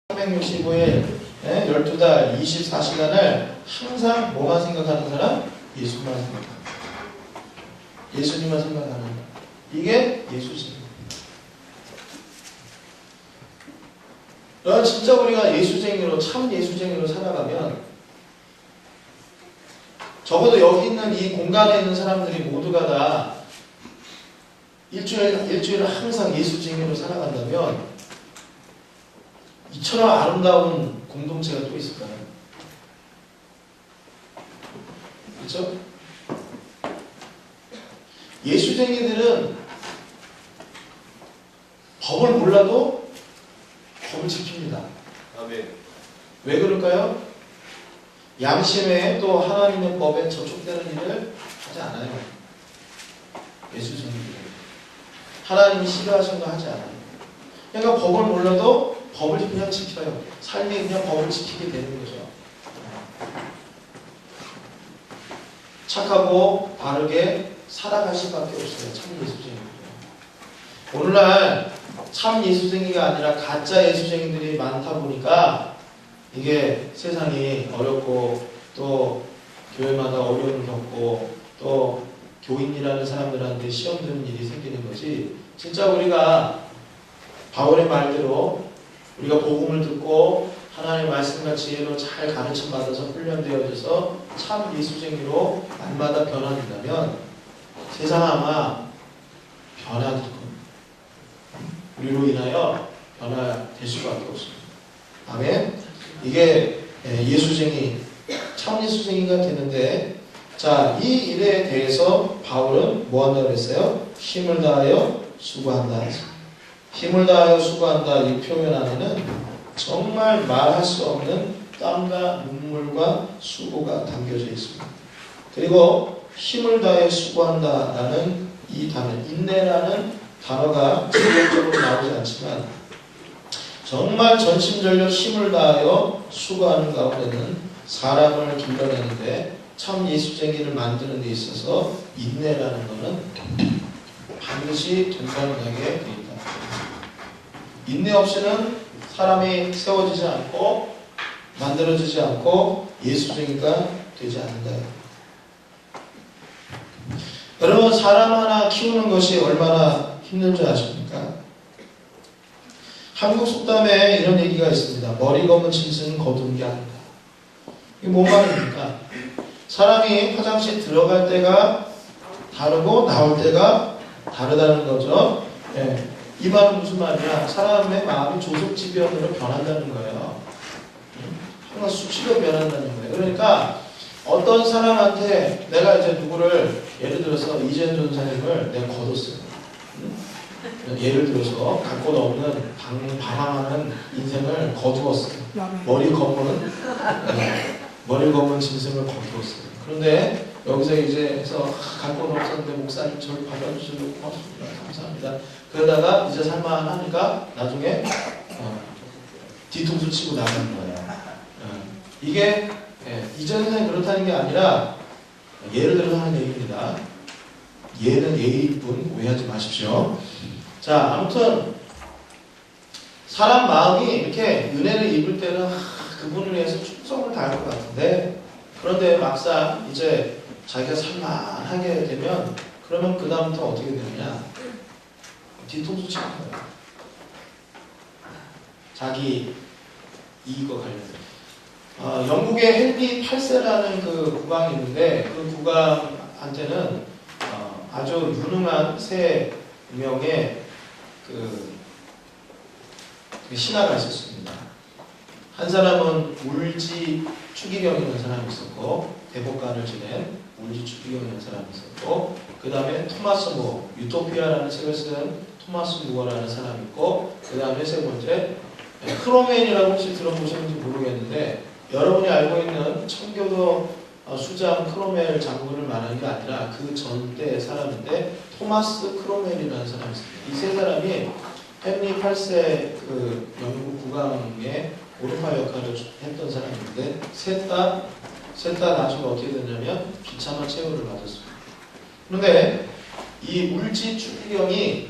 365일 12달 24시간을 항상 뭐만 생각하는 사람? 예수만 생각하는 예수님만 생각하는 이게 예수입니다. 진짜 우리가 예수쟁이로 참 예수쟁이로 살아가면 적어도 여기 있는 이 공간에 있는 사람들이 모두가 다 일주일을 항상 예수쟁이로 살아간다면 이처럼 아름다운 공동체가 또 있을까요? 그렇죠? 예수쟁이들은 법을 몰라도 법을 지킵니다. 아멘. 왜 그럴까요? 양심에 또 하나님의 법에 저촉되는 일을 하지 않아요. 예수쟁이들은 하나님이 싫어하시는 거 하지 않아요. 그러니까 법을 몰라도 법을 그냥 지켜요. 삶이 그냥 법을 지키게 되는 거죠. 착하고 바르게 살아갈 수밖에 없어요. 참 예수쟁이들. 오늘날 참 예수쟁이가 아니라 가짜 예수쟁이들이 많다 보니까 이게 세상이 어렵고 또 교회마다 어려움을 겪고 또 교인이라는 사람들한테 시험 드는 일이 생기는 거지. 진짜 우리가 바울의 말대로 우리가 복음을 듣고 하나님의 말씀과 지혜로 잘 가르침 받아서 훈련되어져서 참 예수쟁이로 날마다 변화된다면 세상 아마 변화될 겁니다. 우리로 인하여 변화될 수밖에 없습니다. 아멘. 이게 예수쟁이, 참 예수쟁이가 되는데, 자, 이 일에 대해서 바울은 뭐 한다고 그랬어요? 힘을 다하여 수고한다. 힘을 다하여 수고한다. 이 표현 안에는 정말 말할 수 없는 땀과 눈물과 수고가 담겨져 있습니다. 그리고 힘을 다하여 수고한다라는 이 단어, 인내라는 단어가 직접적으로 나오지 않지만 정말 전심전력 힘을 다하여 수고하는 가운데는 사람을 길러내는데 참 예수쟁이를 만드는 데 있어서 인내라는 것은 반드시 동반하게 되어 있다. 인내 없이는 사람이 세워지지 않고 만들어지지 않고 예수쟁이가 되지 않는다. 여러분, 사람 하나 키우는 것이 얼마나 힘든 줄 아십니까? 한국 속담에 이런 얘기가 있습니다. 머리 검은 짐승은 거두는 게 아니다. 이게 뭔 말입니까? 사람이 화장실 들어갈 때가 다르고 나올 때가 다르다는 거죠. 네. 이 말은 무슨 말이냐? 사람의 마음이 조석지변으로 변한다는 거예요. 항상 수치로 변한다는 거예요. 그러니까 어떤 사람한테 내가 이제 누구를 예를 들어서 이재현 전사님을 내가 거뒀어요. 예를 들어서 갖고도 없는 방황하는 인생을 거두었어요. 머리 검은 짐승을 거두었어요. 그런데 여기서 이제 해서 갖고는 없었는데 목사님 저를 받아주셔서 고맙습니다. 감사합니다. 그러다가 이제 살만하니까 나중에 뒤통수 치고 나가는 거예요. 이게 이전 세상이 그렇다는 게 아니라 예를 들어서 하는 얘기입니다. 예는 예일 뿐 오해하지 마십시오. 자, 아무튼 사람 마음이 이렇게 은혜를 입을 때는 그분을 위해서 충성을 다할 것 같은데 그런데 막상 이제 자기가 살만하게 되면 그러면 그 다음부터 어떻게 되느냐? 뒤통수 치는 거예요. 자기 이익과 관련해서. 영국의 헨리 8세라는 그 국왕이 있는데 그 국왕한테는 아주 유능한 세 명의 그 신하가 있었습니다. 한 사람은 울지 추기경이라는 사람이 있었고 대법관을 지낸 울지 추기경이라는 사람이 있었고 그 다음에 토마스 무, 유토피아라는 책을 쓴 토마스 무어라는 사람이 있고 그 다음에 세 번째 크로멘이라고 혹시 들어보셨는지 모르겠는데 여러분이 알고 있는 청교도 수장 크로멜 장군을 말하는 게 아니라 그 전때 사람인데 토마스 크로멜이라는 사람이 있습니다. 이 세 사람이 헨리 8세 그 영국 국왕의 오르파 역할을 했던 사람인데 셋 다 나중에 어떻게 됐냐면 비참한 최후를 맞았습니다. 그런데 이 울지 추기경이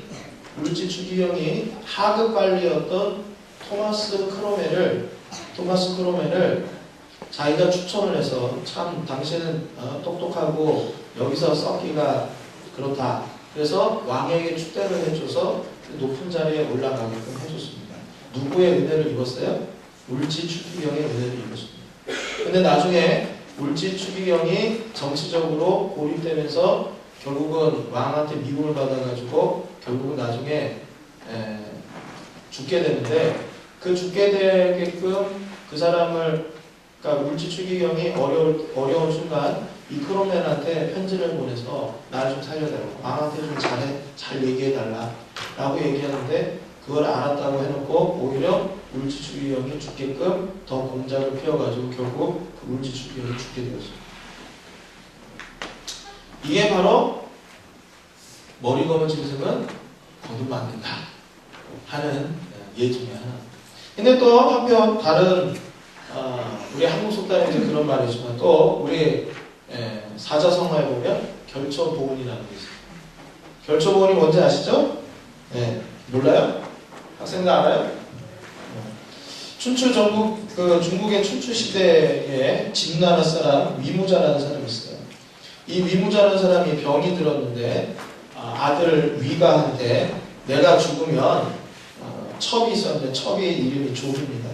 하급 관리였던 토마스 크로멜을 자기가 추천을 해서 참 당신은 똑똑하고 여기서 썩기가 그렇다. 그래서 왕에게 축대를 해줘서 높은 자리에 올라가게끔 해줬습니다. 누구의 은혜를 입었어요? 울지 추기경의 은혜를 입었습니다. 근데 나중에 울지 추기경이 정치적으로 고립되면서 결국은 왕한테 미움을 받아가지고 결국은 나중에 죽게 되는데 그 죽게 되게끔 그 사람을 그러니까 울지 추기경이 어려운 순간 이 크로멜한테 편지를 보내서 나를 좀 살려달라고 왕한테 좀 잘 얘기해달라 라고 얘기하는데 그걸 알았다고 해놓고 오히려 울지 추기경이 죽게끔 더 공작을 피워가지고 결국 그 울지 추기경이 죽게 되었습니다. 이게 바로 머리 검은 짐승은 거두면 안 된다 하는 예 중에 하나. 근데 또 한편 다른 우리 한국 속담에 이제 그런 말이지만 또 우리 사자성어에 보면 결초보은이라는 게 있어요. 결초보은이 뭔지 아시죠? 네, 몰라요? 학생들 알아요? 춘추 전국 중국의 춘추 시대에 진나라 사람 위무자라는 사람이 있어요. 이 위무자라는 사람이 병이 들었는데 아들 위가한테 내가 죽으면 첩이 있었는데 첩의 이름이 조입니다.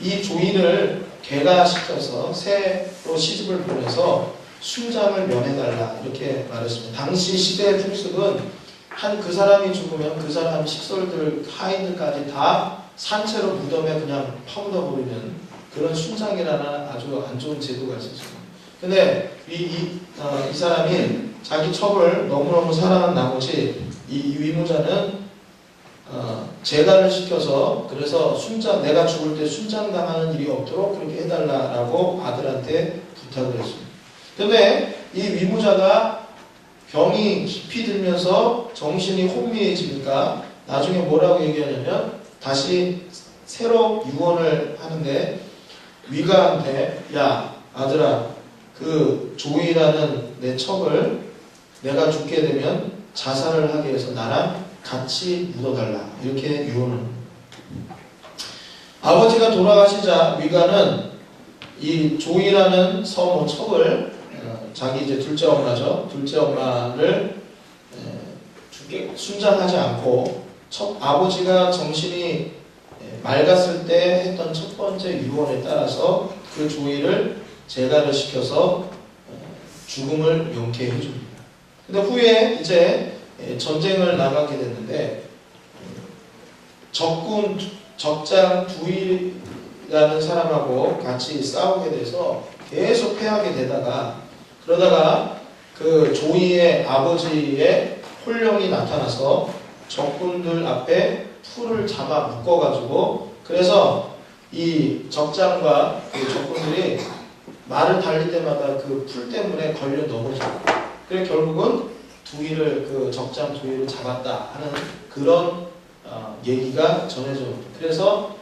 이 조인을 개가시켜서 새로 시집을 보내서 순장을 면해달라 이렇게 말했습니다. 당시 시대의 풍습은 한 그 사람이 죽으면 그 사람 식솔들 하인들까지 다 산채로 무덤에 그냥 파묻어버리는 그런 순장이라는 아주 안 좋은 제도가 있었습니다. 근데 이 사람이 자기 첩을 너무너무 사랑한 나머지 이 위무자는 재간을 시켜서 그래서 내가 죽을 때 순장당하는 일이 없도록 그렇게 해달라라고 아들한테 부탁을 했습니다. 근데 이 위무자가 병이 깊이 들면서 정신이 혼미해지니까 나중에 뭐라고 얘기하냐면 다시 새로 유언을 하는데 위가한테 야 아들아 그 조이라는 내 첩을 내가 죽게 되면 자살을 하게 해서 나랑 같이 묻어달라 이렇게 유언을. 아버지가 돌아가시자 위가는 이 조이라는 첩을 자기 이제 둘째 엄마죠. 둘째 엄마를 순장하지 않고 아버지가 정신이 맑았을 때 했던 첫 번째 유언에 따라서 그 조이를 재가를 시켜서 죽음을 용케 해줍니다. 근데 후에 이제 전쟁을 나가게 됐는데 적장 두이라는 사람하고 같이 싸우게 돼서 계속 패하게 되다가 그러다가 그 조이의 아버지의 홀령이 나타나서 적군들 앞에 풀을 잡아 묶어가지고 그래서 이 적장과 그 적군들이 말을 달릴 때마다 그 풀 때문에 걸려 넘어져요. 그래 결국은 그 적장 두이를 잡았다 하는 그런 얘기가 전해집니다. 그래서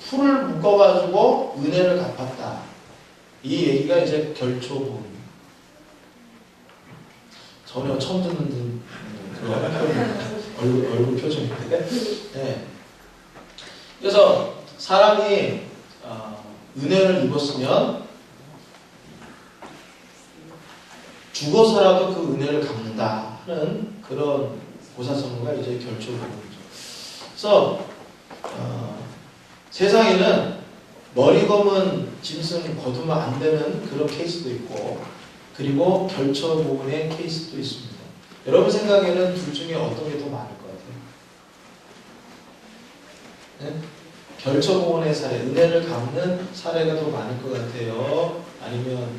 풀을 묶어가지고 은혜를 갚았다. 이 얘기가 이제 결초보입니다. 전혀 처음 듣는 그런 얼굴 표정인데. 네. 그래서 사람이 은혜를 입었으면 죽어서라도 그 은혜를 갚는다 하는 그런 고사성어가 이제 결초보입니다. 그래서 세상에는 머리 검은 짐승 거두면 안 되는 그런 케이스도 있고 그리고 결처보은의 케이스도 있습니다. 여러분 생각에는 둘 중에 어떤 게 더 많을 것 같아요? 네? 결처보은의 사례, 은혜를 갚는 사례가 더 많을 것 같아요? 아니면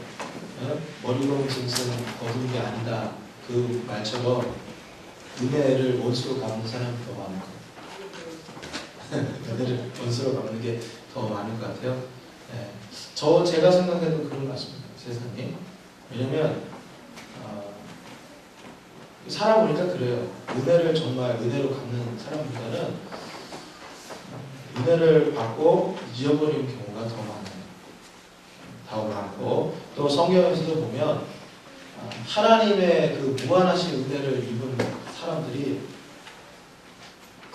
머리 검은 짐승 거두는 게 아니다 그 말처럼 은혜를 원수로 갚는 사람이 더 많을 것 같아요? 은혜를 원수로 갚는 게 더 많은 것 같아요? 네. 제가 생각해도 그런 것 같습니다. 세상에. 왜냐면 사람 보니까 그래요. 은혜를 정말 은혜로 갚는 사람보다는 은혜를 받고 잊어버리는 경우가 더 많아요. 더 많고 또 성경에서도 보면 하나님의 그 무한하신 은혜를 입은 사람들이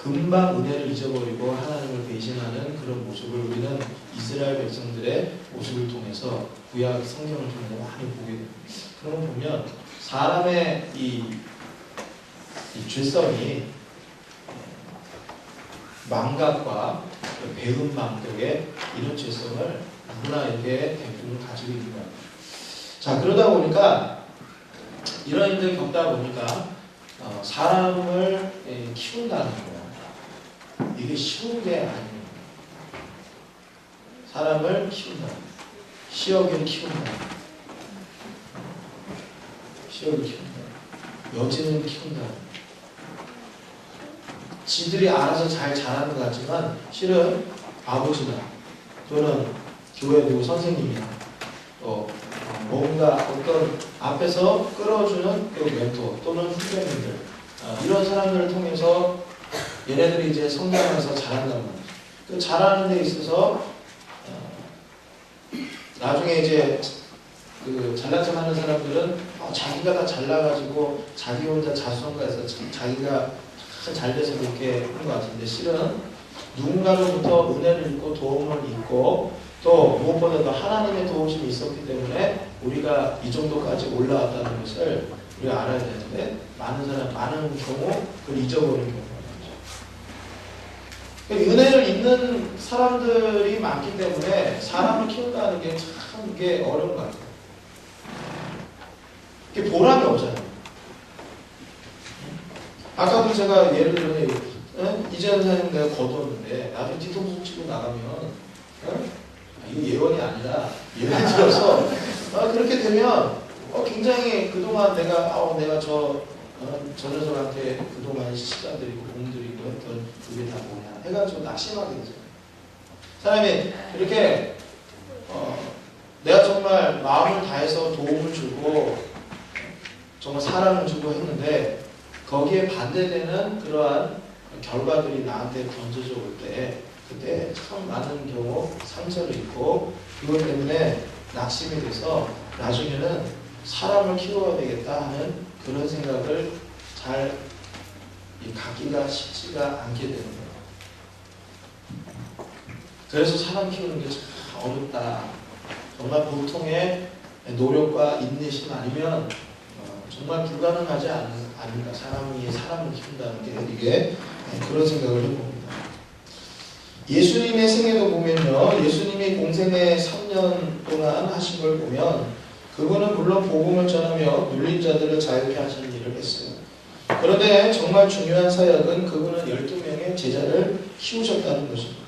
금방 은혜를 잊어버리고 하나님을 배신하는 그런 모습을 우리는 이스라엘 백성들의 모습을 통해서 구약 성경을 통해서 많이 보게 됩니다. 그러면 보면 사람의 이 죄성이 망각과 배은망덕의 이런 죄성을 누구나 이렇게 대부분 가지고 있는 것 같아요. 자, 그러다 보니까 이런 일들 겪다 보니까 사람을 키운다는 거야. 이게 쉬운 게 아닙니다. 사람을 키운다. 시역을 키운다. 시역을 키운다. 여진을 키운다. 지들이 알아서 잘 자라는 것 같지만 실은 아버지나 또는 교회 누구 선생님이나 또 뭔가 어떤 앞에서 끌어주는 그 멘토 또는 후배님들 이런 사람들을 통해서 얘네들이 이제 성장해서 자란단 말이죠. 그 자라는 데 있어서 나중에 이제 그 잘난 척 하는 사람들은 자기가 다 잘나가지고 자기 혼자 자수성가해서 자기가 잘 돼서 그렇게 하는 것 같은데 실은 누군가로부터 은혜를 입고 도움을 입고 또 무엇보다도 하나님의 도우심이 있었기 때문에 우리가 이 정도까지 올라왔다는 것을 우리가 알아야 되는데 많은 경우 그걸 잊어버리는 경우가 많죠. 은혜를 입는 사람들이 많기 때문에 사람을 키운다는 게 참 이게 어려운 것 같아요. 이게 보람이 없잖아요. 아까도 제가 예를 들면 이재현 사님 내가 거두었는데 나중에 뒤통수 치고 나가면 이거 예언이 아니라 예를 들어서 그렇게 되면 굉장히 그동안 내가 저 녀석한테 그동안 시간들이고 공들이고 했던 그게 다 뭐냐 해가지고 낙심하게 되잖아요. 사람이 이렇게 내가 정말 마음을 다해서 도움을 주고 정말 사랑을 주고 했는데 거기에 반대되는 그러한 결과들이 나한테 던져져 올 때 그때 참 많은 경우 상처를 입고 그것 때문에 낙심이 돼서 나중에는 사람을 키워야 되겠다 하는 그런 생각을 잘 갖기가 쉽지가 않게 되는 거예요. 그래서 사람 키우는 게 참 어렵다. 정말 보통의 노력과 인내심 아니면 정말 불가능하지 않을까. 사람이 사람을 키운다는 게 이게 그런 생각을 해봅니다. 예수님의 생애도 보면요. 예수님이 공생애 3년 동안 하신 걸 보면 그분은 물론 복음을 전하며 눌린 자들을 자유케 하시는 일을 했어요. 그런데 정말 중요한 사역은 그분은 12명의 제자를 키우셨다는 것입니다.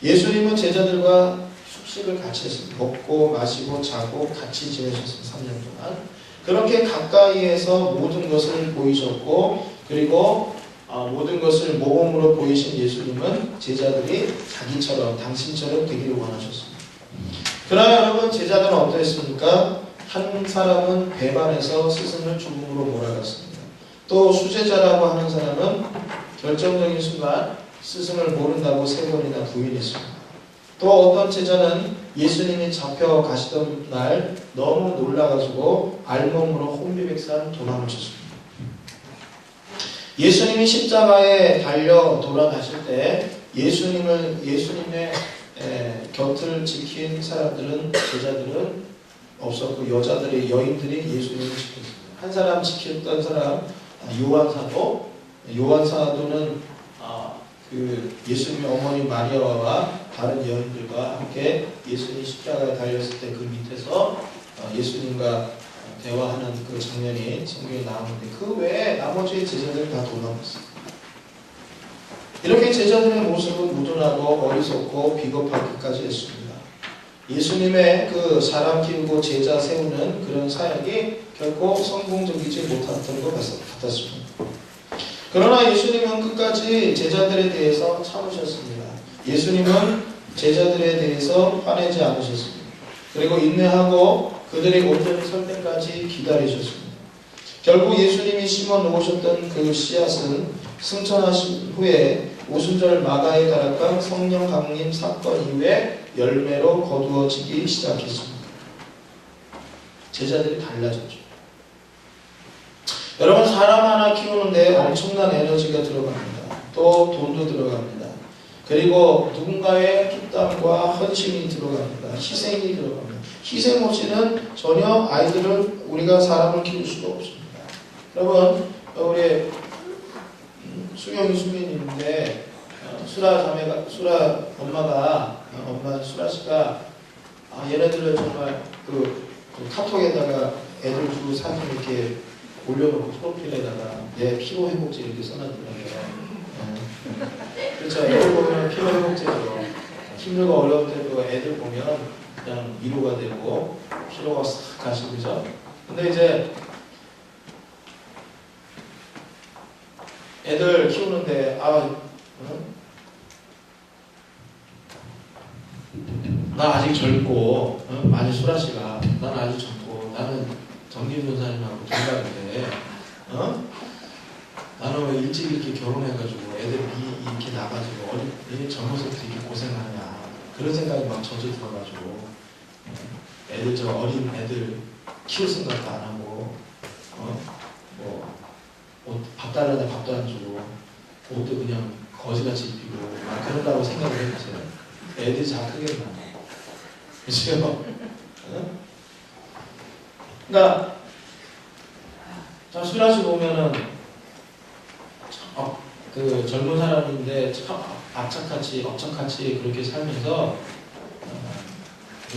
예수님은 제자들과 숙식을 같이 했습니다. 먹고 마시고 자고 같이 지내셨습니다. 3년 동안. 그렇게 가까이에서 모든 것을 보이셨고 그리고 모든 것을 모범으로 보이신 예수님은 제자들이 자기처럼 당신처럼 되기를 원하셨습니다. 그러나 여러분 제자들은 어떠했습니까? 한 사람은 배반해서 스승을 죽음으로 몰아갔습니다. 또 수제자라고 하는 사람은 결정적인 순간 스승을 모른다고 3번이나 부인했습니다. 또 어떤 제자는 예수님이 잡혀가시던 날 너무 놀라가지고 알몸으로 혼비백산 도망을 쳤습니다. 예수님이 십자가에 달려 돌아가실 때 예수님의 곁을 지킨 사람들은 제자들은 없었고 여인들이 예수님을 지켰습니다. 한 사람 지켰던 사람 요한사도는 그 예수님의 어머니 마리아와 다른 여인들과 함께 예수님 십자가에 달렸을 때 그 밑에서 예수님과 대화하는 그 장면이 성경에 나오는데 그 외에 나머지 제자들 다 도망갔어요. 이렇게 제자들의 모습은 무던하고 어리석고 비겁하기까지 했습니다. 예수님의 그 사람 키우고 제자 세우는 그런 사역이 결코 성공적이지 못했던 것 같았습니다. 그러나 예수님은 끝까지 제자들에 대해서 참으셨습니다. 예수님은 제자들에 대해서 화내지 않으셨습니다. 그리고 인내하고 그들이 온전히 설 때까지 기다리셨습니다. 결국 예수님이 심어 놓으셨던 그 씨앗은 승천하신 후에 오순절 마가의 다락방 성령 강림 사건 이후에 열매로 거두어지기 시작했습니다. 제자들이 달라졌죠. 여러분 사람 하나 키우는데 엄청난 에너지가 들어갑니다. 또 돈도 들어갑니다. 그리고 누군가의 피땀과 헌신이 들어갑니다. 희생이 들어갑니다. 희생 없이는 전혀 아이들을 우리가 사람을 키울 수가 없습니다. 여러분 우리 수경이 수민인데 수라 자매가 수라 엄마가 엄마 수라 씨가 얘네들을 정말 그 카톡에다가 애들 두 사진 이렇게 올려놓고 프로필에다가 내 피로 회복제 이렇게 써놨더라고요. 그렇죠. 애들 보면 피로 회복제로 힘들고 어려울 때도 애들 보면 그냥 위로가 되고 피로가 싹 가시고 그죠. 근데 이제 애들 키우는데 나 아직 젊고 아니 수라씨가 나는 아직 젊고 나는 정김 전사님하고 동갑인데 나는 왜 일찍 이렇게 결혼해가지고 애들 이렇게 나가지고 젊어서부터 이렇게 고생하냐 그런 생각이 막 저주 들어가지고 애들 저 어린 애들 키울 생각도 안 하고 밥 달라는데 밥도 안 주고 옷도 그냥 거지같이 입히고 막 그런다고 생각을 해보세요. 애들이 잘 크겠나. 그죠? 그러니까 자 수라씨 보면은 그 젊은 사람인데 참 악착같이 억척같이 그렇게 살면서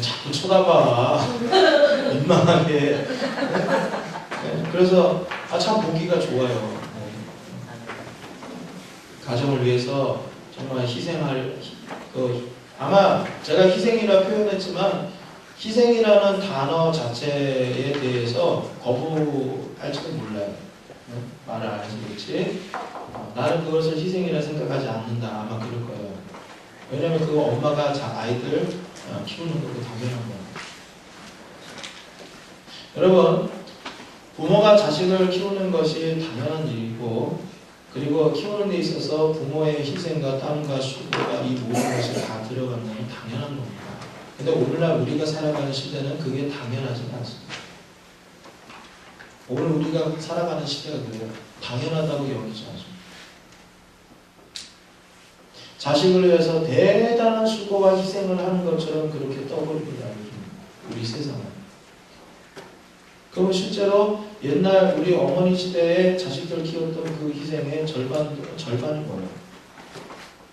자꾸 쳐다봐 민망하게. 그래서 참 보기가 좋아요. 가정을 위해서 정말 희생할 아마 제가 희생이라 표현했지만 희생이라는 단어 자체에 대해서 거부할지도 몰라요. 말을 안 해서 그렇지. 나는 그것을 희생이라 생각하지 않는다. 아마 그럴 거예요. 왜냐면 그 엄마가 아이들 키우는 것도 당연한 거예요. 여러분 부모가 자식을 키우는 것이 당연한 일이고 그리고 키우는 데 있어서 부모의 희생과 땀과 수고가 이 모든 것이 다 들어가는 건 당연한 겁니다. 근데 오늘날 우리가 살아가는 시대는 그게 당연하지 않습니다. 오늘 우리가 살아가는 시대가 그래요. 당연하다고 여기지 않습니다. 자식을 위해서 대단한 수고와 희생을 하는 것처럼 그렇게 떠버립니다. 우리 세상은. 그러면 실제로 옛날 우리 어머니 시대에 자식들 키웠던 그 희생의 절반이 뭐예요?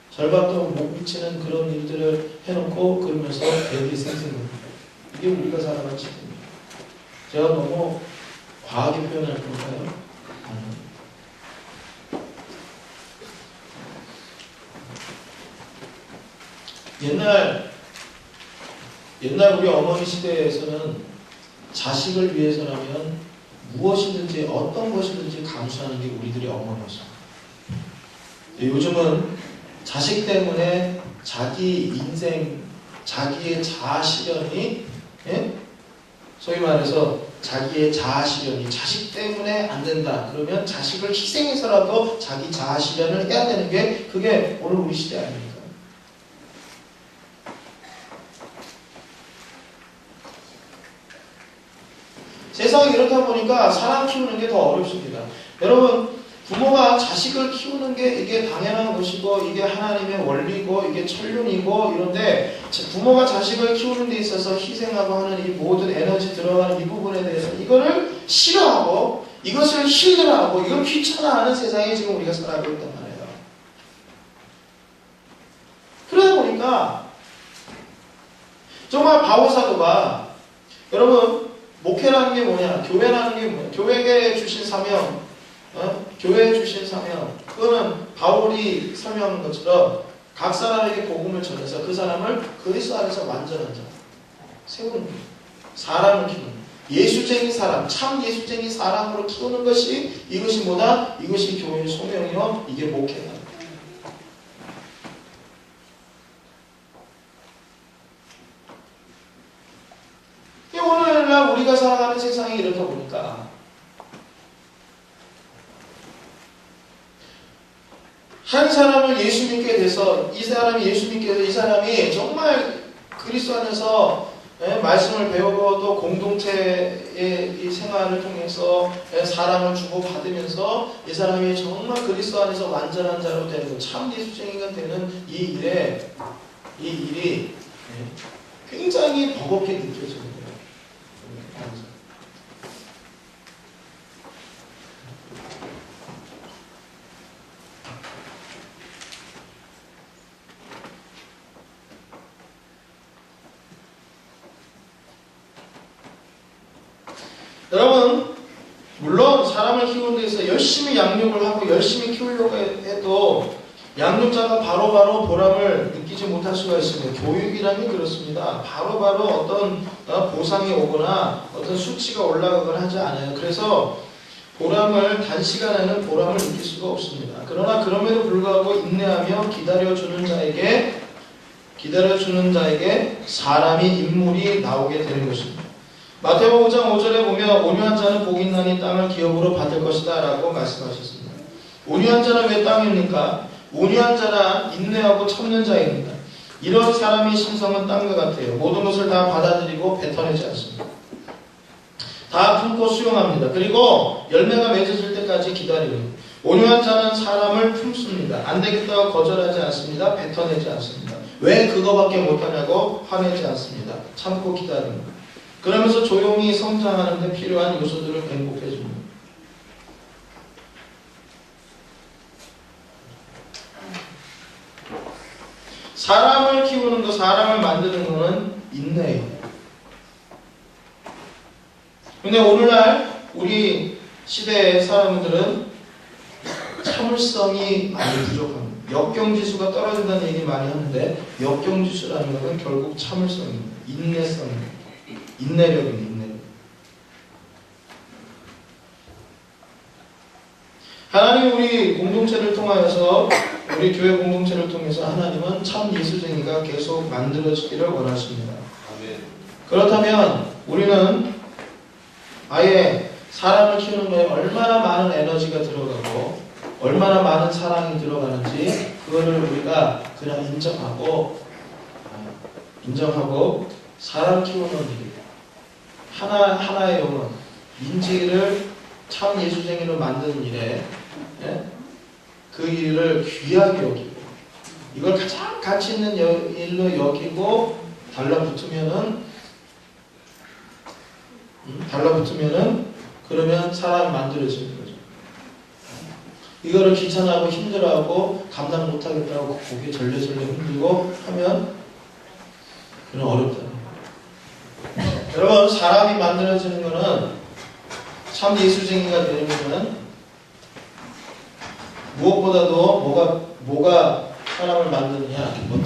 절반도 못 미치는 그런 일들을 해놓고 그러면서 대기 생생합니다. 이게 우리가 살아가는 시대입니다. 제가 너무 과하게 표현할 건가요? 옛날 우리 어머니 시대에서는 자식을 위해서라면 무엇이든지 어떤 것이든지 감수하는 게 우리들의 어머니였어요. 요즘은 자식 때문에 자기 인생, 자기의 자아 실현이 소위 말해서 자기의 자아 실현이 자식 때문에 안 된다. 그러면 자식을 희생해서라도 자기 자아 실현을 해야 되는 게 그게 오늘 우리 시대 아닙니까? 세상이 이렇다 보니까 사람 키우는 게 더 어렵습니다. 여러분 부모가 자식을 키우는 게 이게 당연한 것이고 이게 하나님의 원리고 이게 천륜이고 이런데 부모가 자식을 키우는 데 있어서 희생하고 하는 이 모든 에너지 들어가는 이 부분에 대해서 이거를 싫어하고 이것을 힘들어하고 이걸 귀찮아하는 세상에 지금 우리가 살아가고 있단 말이에요. 그러다 보니까 정말 바울사도가 여러분 목회라는 게 뭐냐? 교회라는 게 뭐냐? 교회에 주신 사명, 교회에 주신 사명, 그거는 바울이 설명한 것처럼 각 사람에게 복음을 전해서 그 사람을 그리스도 안에서 완전한 자, 세우는 거예요. 사람을 키우는 예수쟁이 사람, 참 예수쟁이 사람으로 키우는 것이 이것이 뭐다? 이것이 교회의 소명이요, 이게 목회다. 오늘날 우리가 살아가는 세상이 이렇다 보니까 한 사람을 예수 믿게 돼서 이 사람이 예수 믿게 돼서 이 사람이 정말 그리스도 안에서 말씀을 배우고 또 공동체의 이 생활을 통해서 사랑을 주고 받으면서 이 사람이 정말 그리스도 안에서 완전한 자로 되는 참 예수쟁이가 되는 이 일이 굉장히 버겁게 느껴지는 거예요. 여러분, 물론 사람을 키우는 데 있어서 열심히 양육을 하고 열심히 키우려고 해도 양육자가 바로바로 보람을 느끼지 못할 수가 있습니다. 교육이라는 게 그렇습니다. 바로바로 어떤 보상이 오거나 어떤 수치가 올라가거나 하지 않아요. 그래서 단시간에는 보람을 느낄 수가 없습니다. 그러나 그럼에도 불구하고 인내하며 기다려주는 자에게 사람이 인물이 나오게 되는 것입니다. 마태복음 5장 5절에 보면 온유한 자는 복 있나니 땅을 기업으로 받을 것이다 라고 말씀하셨습니다. 온유한 자는 왜 땅입니까? 온유한 자란 인내하고 참는 자입니다. 이런 사람의 심성은 땅과 같아요. 모든 것을 다 받아들이고 뱉어내지 않습니다. 다 품고 수용합니다. 그리고 열매가 맺어질 때까지 기다립니다. 온유한 자는 사람을 품습니다. 안 되겠다고 거절하지 않습니다. 뱉어내지 않습니다. 왜 그거밖에 못하냐고 화내지 않습니다. 참고 기다립니다. 그러면서 조용히 성장하는 데 필요한 요소들을 행복해 줍니다. 사람을 키우는 것, 사람을 만드는 것은 인내예요. 근데 오늘날 우리 시대의 사람들은 참을성이 많이 부족합니다. 역경지수가 떨어진다는 얘기 많이 하는데 역경지수라는 것은 결국 참을성입니다. 인내성입니다. 인내력입니다. 하나님 우리 공동체를 통하여서 우리 교회 공동체를 통해서 하나님은 참 예수쟁이가 계속 만들어지기를 원하십니다. 그렇다면 우리는 아예 사람을 키우는 거에 얼마나 많은 에너지가 들어가고 얼마나 많은 사랑이 들어가는지 그거를 우리가 그냥 인정하고 사람 키우는 일 하나의 영혼 인지를 참 예수쟁이로 만드는 일에 그 일을 귀하게 여기고 이걸 가장 가치 있는 일로 여기고 달라붙으면은 그러면 사람이 만들어지는 거죠. 이거를 귀찮아하고 힘들어하고 감당 못하겠다고 고개 절레절레 흔들고 하면 그건 어렵다. 여러분 사람이 만들어지는 거는 참 예수쟁이가 되려면 무엇보다도 뭐가 사람을 만드느냐 먼저